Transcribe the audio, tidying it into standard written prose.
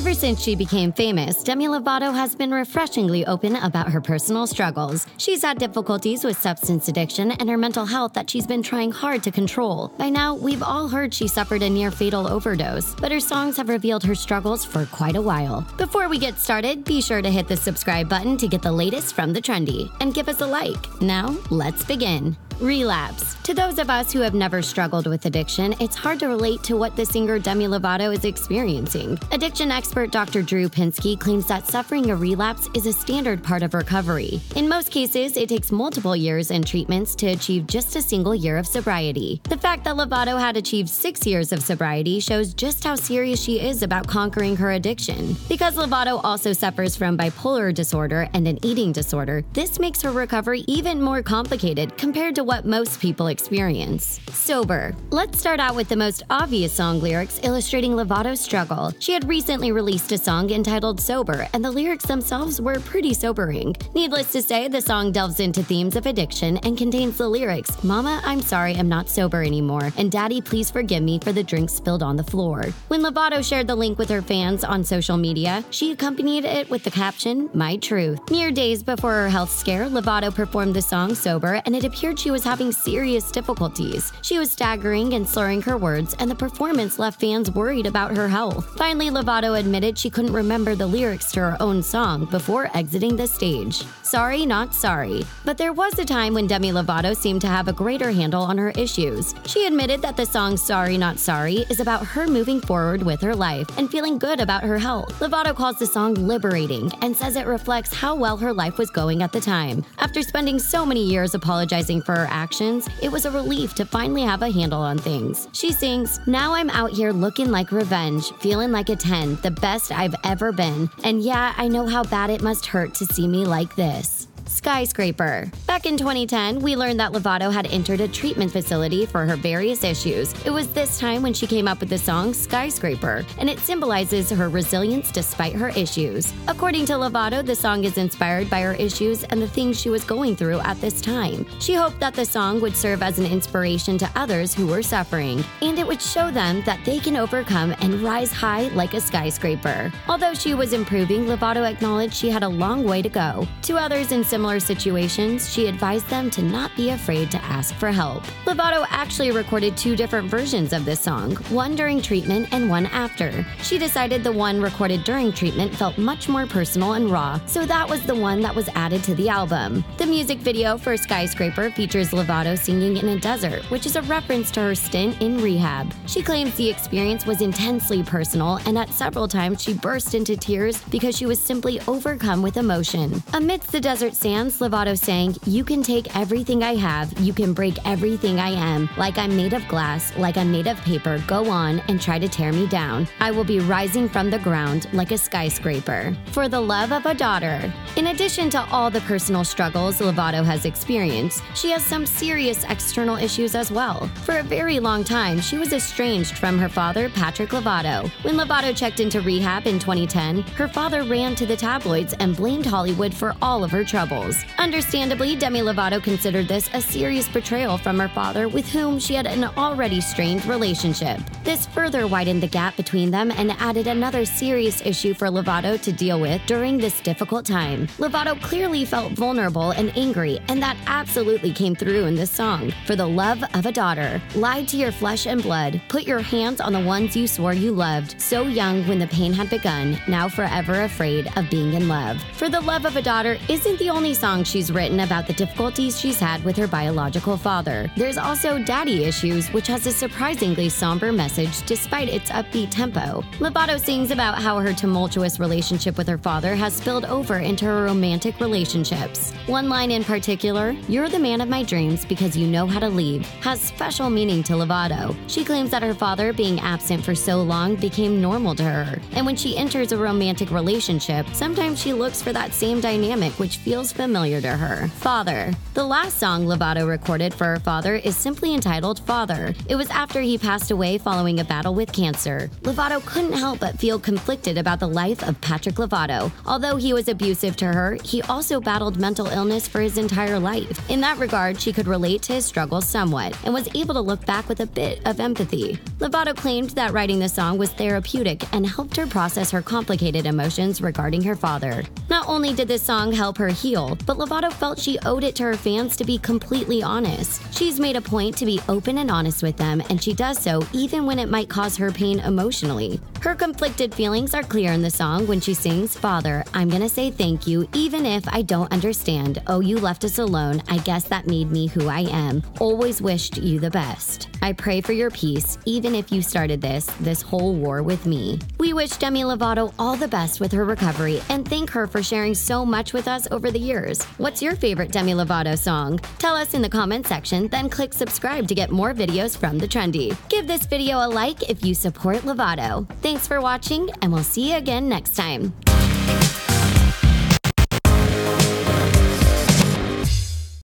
Ever since she became famous, Demi Lovato has been refreshingly open about her personal struggles. She's had difficulties with substance addiction and her mental health that she's been trying hard to control. By now, we've all heard she suffered a near-fatal overdose, but her songs have revealed her struggles for quite a while. Before we get started, be sure to hit the subscribe button to get the latest from TheTrendy, and give us a like. Now, let's begin. Relapse. To those of us who have never struggled with addiction, it's hard to relate to what the singer Demi Lovato is experiencing. Addiction expert Dr. Drew Pinsky claims that suffering a relapse is a standard part of recovery. In most cases, it takes multiple years and treatments to achieve just a single year of sobriety. The fact that Lovato had achieved 6 years of sobriety shows just how serious she is about conquering her addiction. Because Lovato also suffers from bipolar disorder and an eating disorder, this makes her recovery even more complicated compared to what most people experience. Sober. Let's start out with the most obvious song lyrics illustrating Lovato's struggle. She had recently released a song entitled Sober, and the lyrics themselves were pretty sobering. Needless to say, the song delves into themes of addiction and contains the lyrics, "Mama, I'm sorry I'm not sober anymore," and "Daddy, please forgive me for the drink spilled on the floor." When Lovato shared the link with her fans on social media, she accompanied it with the caption, "My truth." Mere days before her health scare, Lovato performed the song Sober, and it appeared she was having serious difficulties. She was staggering and slurring her words, and the performance left fans worried about her health. Finally, Lovato admitted she couldn't remember the lyrics to her own song before exiting the stage. Sorry, not sorry. But there was a time when Demi Lovato seemed to have a greater handle on her issues. She admitted that the song Sorry, Not Sorry is about her moving forward with her life and feeling good about her health. Lovato calls the song liberating and says it reflects how well her life was going at the time. After spending so many years apologizing for her actions, it was a relief to finally have a handle on things. She sings, "Now I'm out here looking like revenge, feeling like a 10, the best I've ever been. And yeah, I know how bad it must hurt to see me like this." Skyscraper. Back in 2010, we learned that Lovato had entered a treatment facility for her various issues. It was this time when she came up with the song Skyscraper, and it symbolizes her resilience despite her issues. According to Lovato, the song is inspired by her issues and the things she was going through at this time. She hoped that the song would serve as an inspiration to others who were suffering, and it would show them that they can overcome and rise high like a skyscraper. Although she was improving, Lovato acknowledged she had a long way to go. To others in similar situations, she advised them to not be afraid to ask for help. Lovato actually recorded 2 different versions of this song, one during treatment and one after. She decided the one recorded during treatment felt much more personal and raw, so that was the one that was added to the album. The music video for Skyscraper features Lovato singing in a desert, which is a reference to her stint in rehab. She claims the experience was intensely personal, and at several times she burst into tears because she was simply overcome with emotion. Amidst the desert sand, Lovato sang, "You can take everything I have, you can break everything I am. Like I'm made of glass, like I'm made of paper, go on and try to tear me down. I will be rising from the ground like a skyscraper. For the love of a daughter." In addition to all the personal struggles Lovato has experienced, she has some serious external issues as well. For a very long time, she was estranged from her father, Patrick Lovato. When Lovato checked into rehab in 2010, her father ran to the tabloids and blamed Hollywood for all of her troubles. Understandably, Demi Lovato considered this a serious betrayal from her father, with whom she had an already strained relationship. This further widened the gap between them and added another serious issue for Lovato to deal with during this difficult time. Lovato clearly felt vulnerable and angry, and that absolutely came through in this song. For the love of a daughter. Lied to your flesh and blood. Put your hands on the ones you swore you loved. So young when the pain had begun, now forever afraid of being in love. For the love of a daughter isn't the only song she's written about the difficulties she's had with her biological father. There's also Daddy Issues, which has a surprisingly somber message despite its upbeat tempo. Lovato sings about how her tumultuous relationship with her father has spilled over into her romantic relationships. One line in particular, "You're the man of my dreams because you know how to leave," has special meaning to Lovato. She claims that her father being absent for so long became normal to her, and when she enters a romantic relationship, sometimes she looks for that same dynamic which feels familiar to her. Father. The last song Lovato recorded for her father is simply entitled Father. It was after he passed away following a battle with cancer. Lovato couldn't help but feel conflicted about the life of Patrick Lovato. Although he was abusive to her, he also battled mental illness for his entire life. In that regard, she could relate to his struggles somewhat and was able to look back with a bit of empathy. Lovato claimed that writing the song was therapeutic and helped her process her complicated emotions regarding her father. Not only did this song help her heal, but Lovato felt she owed it to her fans to be completely honest. She's made a point to be open and honest with them, and she does so even when it might cause her pain emotionally. Her conflicted feelings are clear in the song when she sings, "Father, I'm gonna say thank you even if I don't understand. Oh, you left us alone. I guess that made me who I am. Always wished you the best. I pray for your peace, even if you started this whole war with me." We wish Demi Lovato all the best with her recovery and thank her for sharing so much with us over the years. What's your favorite Demi Lovato song? Tell us in the comment section, then click subscribe to get more videos from The Trendy. Give this video a like if you support Lovato. Thanks for watching, and we'll see you again next time.